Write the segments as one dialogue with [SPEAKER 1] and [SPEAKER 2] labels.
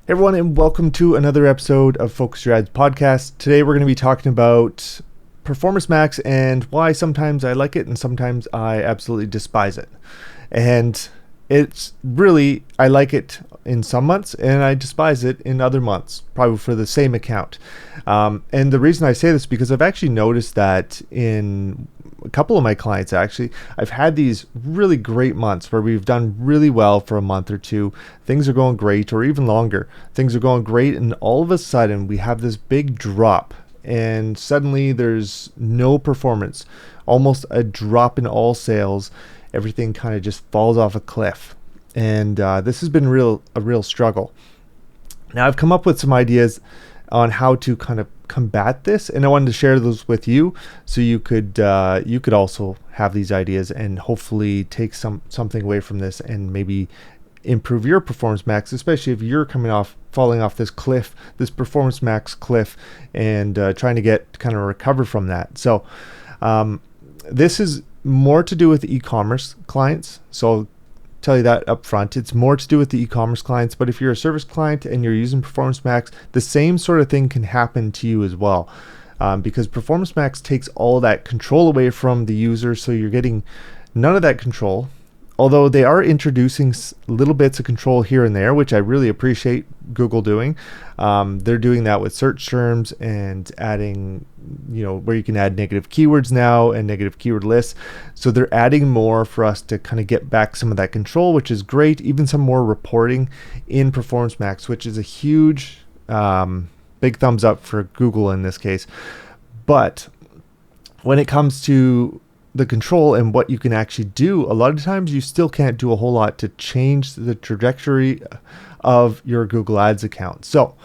[SPEAKER 1] Hey everyone, and welcome to another episode of Focus Your Ads podcast. Today we're going to be talking about Performance Max and why sometimes I like it and sometimes I absolutely despise it. And it's really, I like it in some months and I despise it in other months, probably for the same account. And the reason I say this is because I've actually noticed that in a couple of my clients, actually, I've had these really great months where we've done really well for a month or two. Things are going great, or even longer. Things are going great, and all of a sudden we have this big drop, and suddenly there's no performance, almost a drop in all sales. Everything kind of just falls off a cliff, and this has been a real struggle. Now I've come up with some ideas on how to kind of combat this, and I wanted to share those with you so you could also have these ideas and hopefully take something away from this and maybe improve your Performance Max, especially if you're falling off this cliff, this Performance Max cliff, and trying to kind of recover from that. So this is more to do with e-commerce clients. So tell you that up front. It's more to do with the e-commerce clients, but if you're a service client and you're using Performance Max, the same sort of thing can happen to you as well, because Performance Max takes all that control away from the user, so you're getting none of that control. Although they are introducing little bits of control here and there, which I really appreciate Google doing. They're doing that with search terms and adding, where you can add negative keywords now and negative keyword lists. So they're adding more for us to kind of get back some of that control, which is great. Even some more reporting in Performance Max, which is a huge, big thumbs up for Google in this case. But when it comes to the control and what you can actually do, a lot of times you still can't do a whole lot to change the trajectory of your Google Ads account. So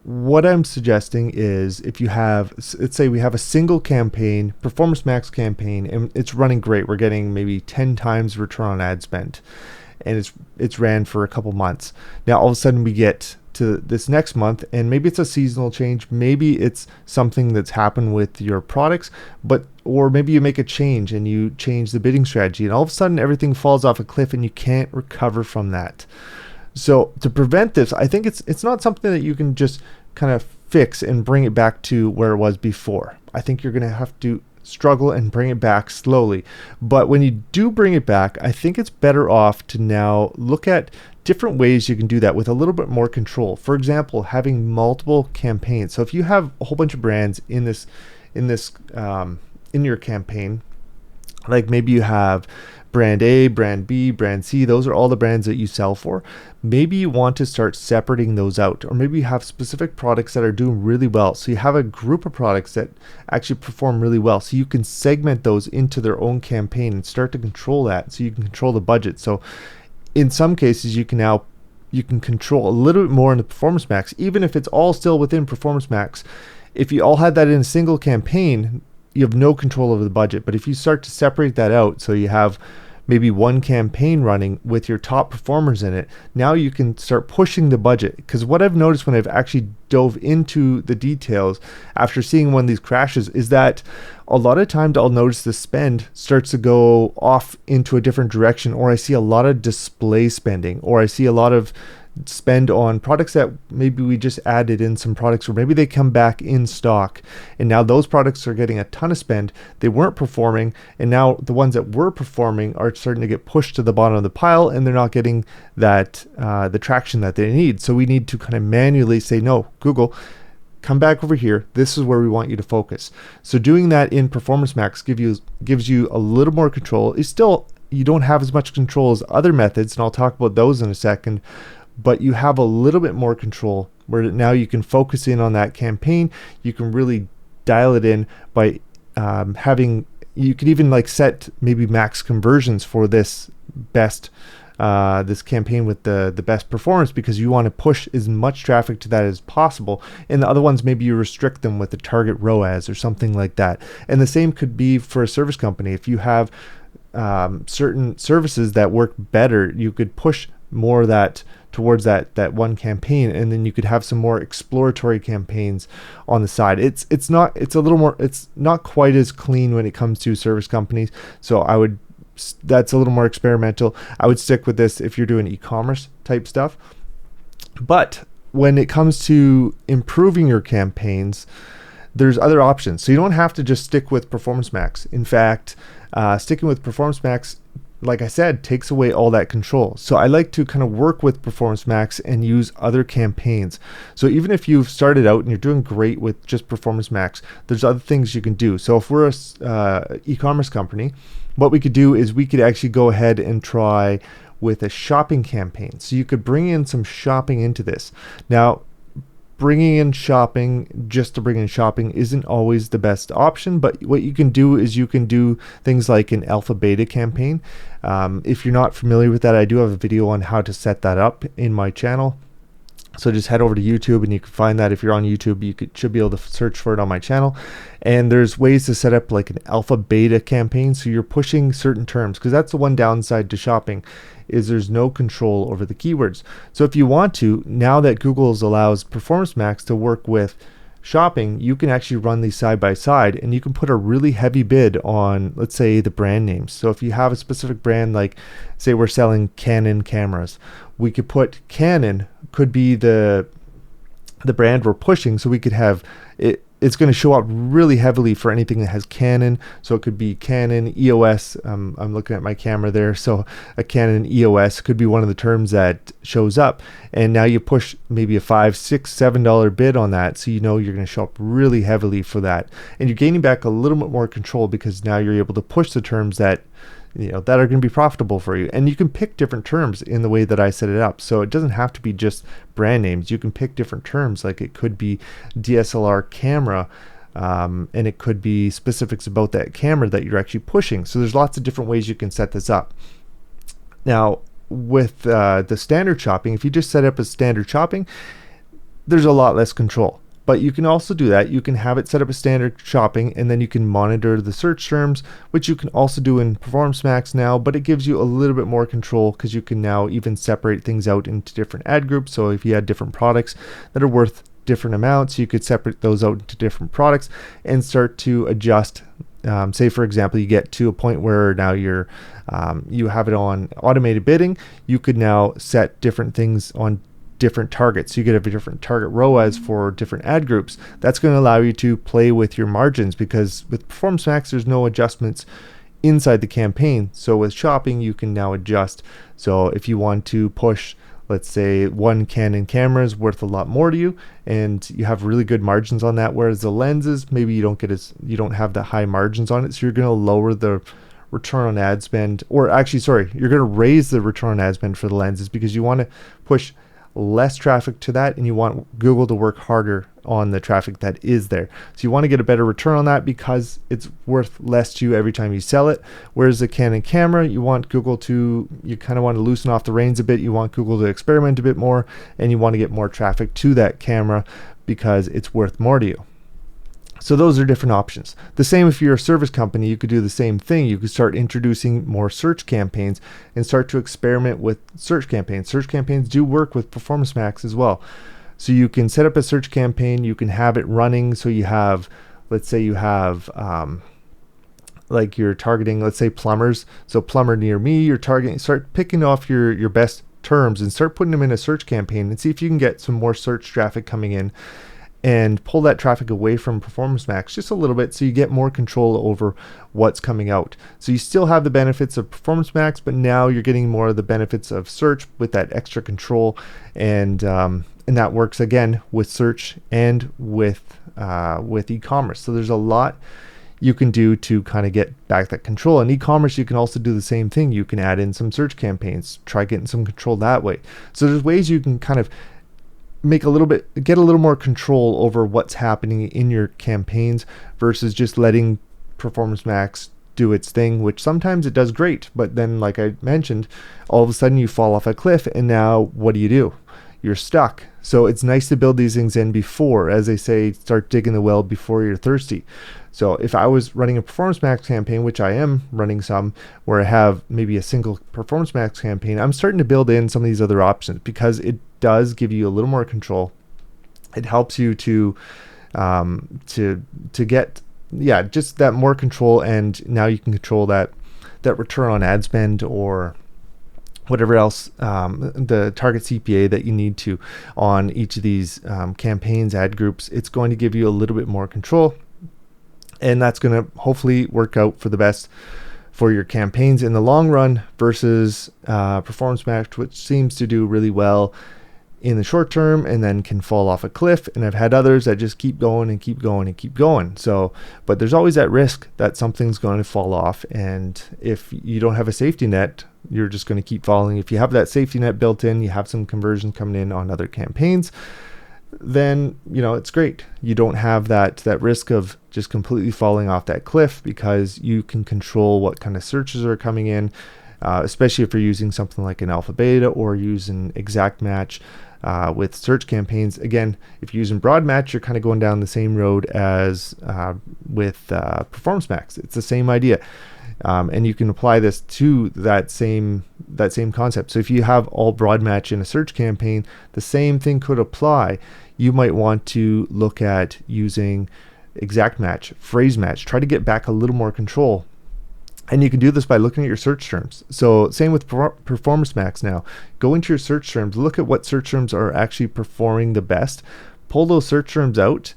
[SPEAKER 1] what I'm suggesting is, if you have, let's say we have a single campaign, Performance Max campaign, and it's running great. We're getting maybe 10 times return on ad spend, and it's ran for a couple months. Now all of a sudden we get to this next month, and maybe it's a seasonal change, maybe it's something that's happened with your products, or maybe you make a change and you change the bidding strategy, and all of a sudden everything falls off a cliff and you can't recover from that. So to prevent this, I think it's not something that you can just kind of fix and bring it back to where it was before. I think you're going to have to struggle and bring it back slowly. But when you do bring it back, I think it's better off to now look at different ways you can do that with a little bit more control. For example, having multiple campaigns. So if you have a whole bunch of brands in your campaign, like maybe you have brand A, brand B, brand C, those are all the brands that you sell for. Maybe you want to start separating those out, or maybe you have specific products that are doing really well. So you have a group of products that actually perform really well. So you can segment those into their own campaign and start to control that, so you can control the budget. So in some cases you can control a little bit more in the Performance Max, even if it's all still within Performance Max. If you all had that in a single campaign, you have no control over the budget. But if you start to separate that out, so you have maybe one campaign running with your top performers in it, now you can start pushing the budget. Because what I've noticed when I've actually dove into the details after seeing one of these crashes is that a lot of times I'll notice the spend starts to go off into a different direction, or I see a lot of display spending, or I see a lot of spend on products that maybe we just added in some products, or maybe they come back in stock and now those products are getting a ton of spend. They weren't performing, and now the ones that were performing are starting to get pushed to the bottom of the pile, and they're not getting that the traction that they need. So we need to kind of manually say, no, Google, come back over here. This is where we want you to focus. So doing that in Performance Max gives you a little more control. It's still, you don't have as much control as other methods, and I'll talk about those in a second, but you have a little bit more control where now you can focus in on that campaign. You can really dial it in by you could even set maybe max conversions for this campaign with the best performance, because you want to push as much traffic to that as possible. And the other ones, maybe you restrict them with the target ROAS or something like that. And the same could be for a service company. If you have certain services that work better, you could push more of that towards that one campaign, and then you could have some more exploratory campaigns on the side. It's not quite as clean when it comes to service companies, so that's a little more experimental. I would stick with this if you're doing e-commerce type stuff. But when it comes to improving your campaigns, there's other options. So you don't have to just stick with Performance Max. In fact, sticking with Performance Max, like I said, takes away all that control. So I like to kind of work with Performance Max and use other campaigns. So even if you've started out and you're doing great with just Performance Max, there's other things you can do. So if we're a e-commerce company, what we could do is we could actually go ahead and try with a shopping campaign. So you could bring in some shopping into this. Now, bringing in shopping just to bring in shopping isn't always the best option, but what you can do is you can do things like an alpha beta campaign. If you're not familiar with that, I do have a video on how to set that up in my channel. So just head over to YouTube and you can find that. If you're on YouTube, you should be able to search for it on my channel. And there's ways to set up like an alpha beta campaign. So you're pushing certain terms, because that's the one downside to shopping, is there's no control over the keywords. So if you want to, now that Google allows Performance Max to work with shopping, you can actually run these side by side, and you can put a really heavy bid on, let's say, the brand names. So if you have a specific brand, like say we're selling Canon cameras, we could put Canon could be the brand we're pushing, so we could have it. It's going to show up really heavily for anything that has Canon. So it could be Canon EOS. I'm looking at my camera there. So a Canon EOS could be one of the terms that shows up. And now you push maybe a $5, $6, $7 bid on that. So you know you're going to show up really heavily for that. And you're gaining back a little bit more control, because now you're able to push the terms that that are going to be profitable for you. And you can pick different terms in the way that I set it up. So it doesn't have to be just brand names. You can pick different terms, like it could be DSLR camera, and it could be specifics about that camera that you're actually pushing. So there's lots of different ways you can set this up. Now, with the standard shopping, if you just set up as standard shopping, there's a lot less control. But you can also do that. You can have it set up as standard shopping, and then you can monitor the search terms, which you can also do in Performance Max now, but it gives you a little bit more control, because you can now even separate things out into different ad groups. So if you had different products that are worth different amounts, you could separate those out into different products and start to adjust. Say for example, you get to a point where now you have it on automated bidding. You could now set different things on different targets. You get a different target ROAS for different ad groups. That's going to allow you to play with your margins, because with Performance Max there's no adjustments inside the campaign. So with shopping you can now adjust. So if you want to push, let's say, one Canon camera is worth a lot more to you, and you have really good margins on that, whereas the lenses, maybe you don't have the high margins on it, so you're going to lower the return on ad spend, or actually sorry, you're going to raise the return on ad spend for the lenses, because you want to push less traffic to that, and you want Google to work harder on the traffic that is there. So you want to get a better return on that, because it's worth less to you every time you sell it. Whereas the Canon camera, you want Google to, you kind of want to loosen off the reins a bit. You want Google to experiment a bit more, and you want to get more traffic to that camera because it's worth more to you. So those are different options. The same if you're a service company, you could do the same thing. You could start introducing more search campaigns and start to experiment with search campaigns. Search campaigns do work with Performance Max as well. So you can set up a search campaign, you can have it running. So you have, let's say you have, like you're targeting, let's say plumbers. So plumber near me, you're targeting, start picking off your best terms and start putting them in a search campaign and see if you can get some more search traffic coming in, and pull that traffic away from Performance Max just a little bit, so you get more control over what's coming out. So you still have the benefits of Performance Max, but now you're getting more of the benefits of search with that extra control, and that works again with search and with e-commerce. So there's a lot you can do to kind of get back that control. In e-commerce, you can also do the same thing. You can add in some search campaigns, try getting some control that way. So there's ways you can kind of get a little more control over what's happening in your campaigns, versus just letting Performance Max do its thing, which sometimes it does great, but then, like I mentioned, all of a sudden you fall off a cliff, and now what do? You're stuck. So it's nice to build these things in before, as they say, start digging the well before you're thirsty. So if I was running a Performance Max campaign, which I am running some, where I have maybe a single Performance Max campaign, I'm starting to build in some of these other options, because it does give you a little more control. It helps you to get just that more control, and now you can control that return on ad spend, or whatever else, the target CPA that you need to on each of these campaigns, ad groups. It's going to give you a little bit more control, and that's going to hopefully work out for the best for your campaigns in the long run versus Performance Max, which seems to do really well in the short term and then can fall off a cliff. And I've had others that just keep going and keep going and keep going. So, but there's always that risk that something's going to fall off. And if you don't have a safety net, you're just going to keep falling. If you have that safety net built in, you have some conversions coming in on other campaigns, then, you know, it's great. You don't have that risk of just completely falling off that cliff because you can control what kind of searches are coming in, especially if you're using something like an Alpha Beta or using Exact Match. With search campaigns, again, if you're using Broad Match, you're kind of going down the same road as with Performance Max. It's the same idea, and you can apply this to that same concept. So if you have all Broad Match in a search campaign, the same thing could apply. You might want to look at using Exact Match, Phrase Match, try to get back a little more control. And you can do this by looking at your search terms. So same with Performance Max now. Go into your search terms, look at what search terms are actually performing the best, pull those search terms out,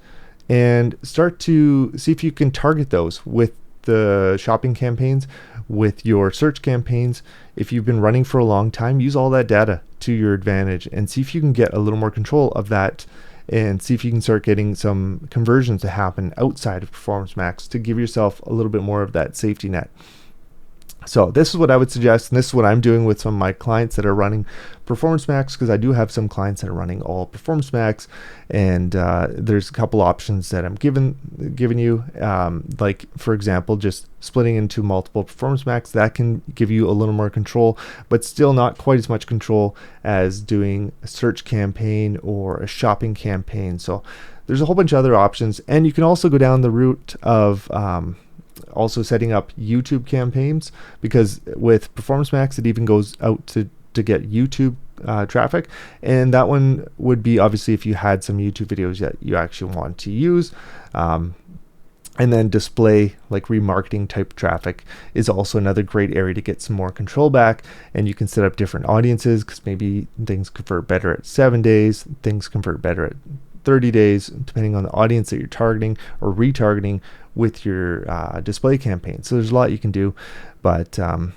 [SPEAKER 1] and start to see if you can target those with the shopping campaigns, with your search campaigns. If you've been running for a long time, use all that data to your advantage and see if you can get a little more control of that, and see if you can start getting some conversions to happen outside of Performance Max to give yourself a little bit more of that safety net. So this is what I would suggest, and this is what I'm doing with some of my clients that are running Performance Max, because I do have some clients that are running all Performance Max, and there's a couple options that I'm giving you, like for example, just splitting into multiple Performance Max. That can give you a little more control, but still not quite as much control as doing a search campaign or a shopping campaign. So there's a whole bunch of other options, and you can also go down the route of also setting up YouTube campaigns, because with Performance Max it even goes out to get YouTube traffic, and that one would be obviously if you had some YouTube videos that you actually want to use, and then display like remarketing type traffic is also another great area to get some more control back. And you can set up different audiences, because maybe things convert better at 7 days, things convert better at 30 days, depending on the audience that you're targeting or retargeting with your display campaign. So there's a lot you can do, but on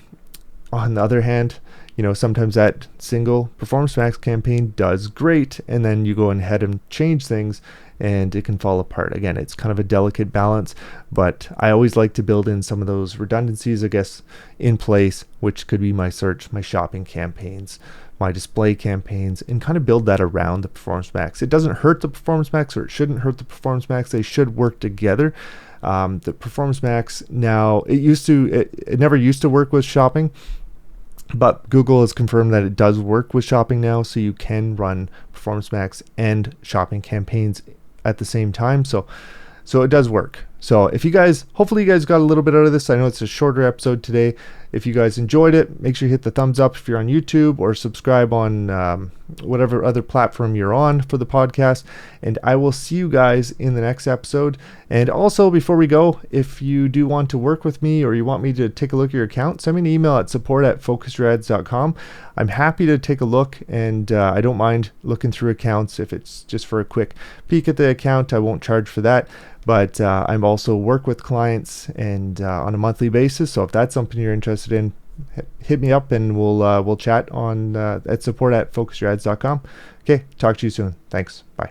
[SPEAKER 1] the other hand, you know, sometimes that single Performance Max campaign does great, and then you go ahead and change things and it can fall apart. Again, it's kind of a delicate balance, but I always like to build in some of those redundancies, I guess, in place, which could be my search, my shopping campaigns, my display campaigns, and kind of build that around the Performance Max. It doesn't hurt the Performance Max, or it shouldn't hurt the Performance Max. They should work together. The Performance Max now, it never used to work with shopping, but Google has confirmed that it does work with shopping now, so you can run Performance Max and shopping campaigns at the same time. So it does work. So if you guys, hopefully you guys got a little bit out of this. I know it's a shorter episode today. If you guys enjoyed it, make sure you hit the thumbs up if you're on YouTube, or subscribe on whatever other platform you're on for the podcast. And I will see you guys in the next episode. And also, before we go, if you do want to work with me, or you want me to take a look at your account, send me an email at support@focusedyourads.com. I'm happy to take a look, and I don't mind looking through accounts. If it's just for a quick peek at the account, I won't charge for that. But I'm also work with clients and on a monthly basis. So if that's something you're interested in, hit me up, and we'll chat on at support@focusedyourads.com. Okay, talk to you soon. Thanks. Bye.